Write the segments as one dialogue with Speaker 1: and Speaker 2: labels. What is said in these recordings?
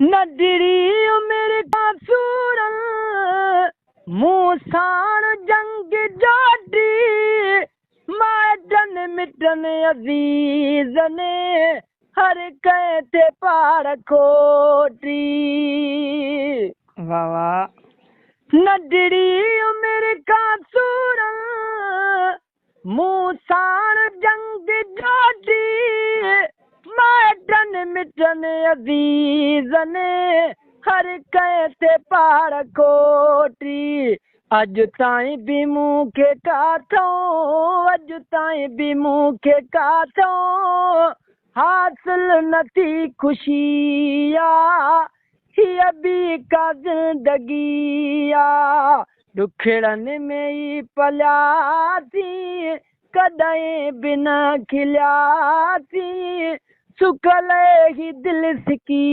Speaker 1: नडड़ी उम्र का सूरन मूसान जंग जाडी माजन मिटन अजीज ने हर कहते पार कोटी।
Speaker 2: वाह वाह।
Speaker 1: नडड़ी उम्र का सूरन मूसान जंग जाडी माजन मिटन अजीज ने हर कहते पार कोटी। अज ताईं भी मूंखे काथों अज ताईं भी मूंखे काथों हासिल नथी खुशी हीअ बि का ज़िंदगी दुखड़नि में ई पलियासीं कॾहिं बि न खिलियासीं सुकल ही दिलि सिकी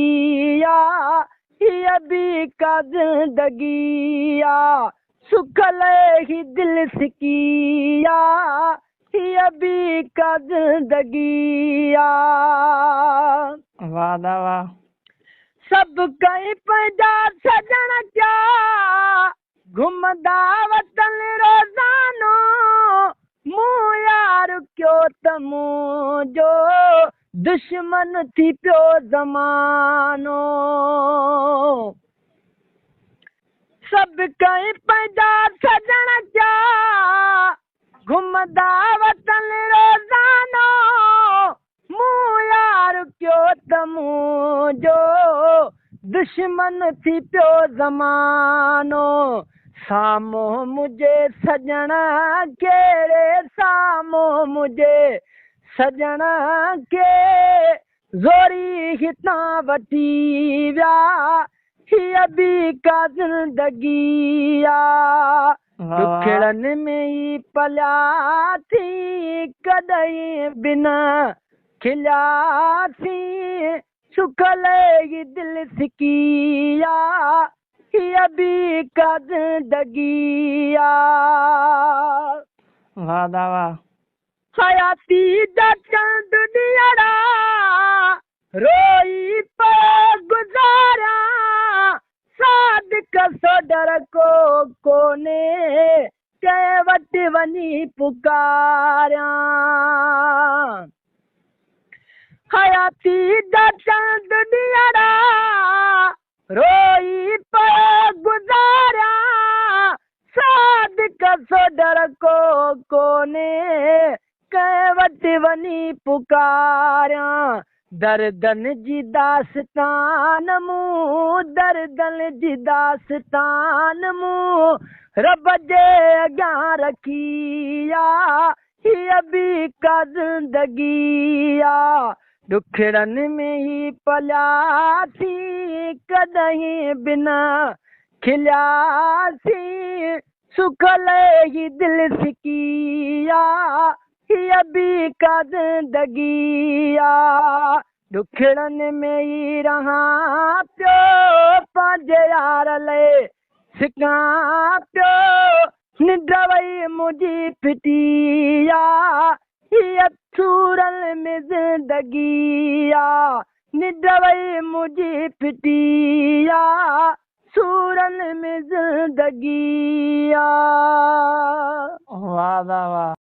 Speaker 1: हीअ बि का ज़िंदगी सुकल ही दिलि सिकी हीअ बि का ज़िंदगी
Speaker 2: वाह वाह।
Speaker 1: सभु कई पंहिंजा सजण क्या घुमंदा वतन रोज़ानो मूं यार कयो त मुंहिंजो दुश्मन थी पियो ज़मानो। सभु कई पंहिंजा सजण क्या घुमंदा वतन रोज़ानो मूं यार कयो त मुंहिंजो दुश्मन थी पियो ज़मानो। साम्हूं मुंहिंजे सजण कहिड़े साम्हूं मुंहिंजे सजण खे ज़ोरी हितां वठी विया हीअ बि का ज़िंदगी दुखड़नि में ई पलियासीं कॾहिं बि न खिलियासीं सुकल ही दिलि सिकी हीअ बि का ज़िंदगी
Speaker 2: वाह वाह।
Speaker 1: हयाती जा चंद ॾींहरा रोई पियो गुज़ारिया सादिक सोडर को कोने कंहिं वटि वञी पुकारियां। हयाती जा चंद ॾींहरा रोई पियो गुज़ारिया सादिक सोडर को कोने कंहिं वटि वञी पुकारियां। दर्दनि जी दास्तान मूं दर्दनि जी दास्तान मूं रब जे अॻियां रखी हीअ बि का ज़िंदगी दुखड़नि में ई पलियासीं कॾहिं बि न खिलियासीं सुकल ही दिलि सिकी हीअ बि का ज़िंदगी दुखड़नि में ई रहां पियो पंहिंजे यार लाइ सिकां पियो निंड वई मुंहिंजी फिटी हीअ सूरनि में ज़िंदगी निंड वई मुंहिंजी फिटी सूरनि में ज़िंदगी
Speaker 2: वाह वाह।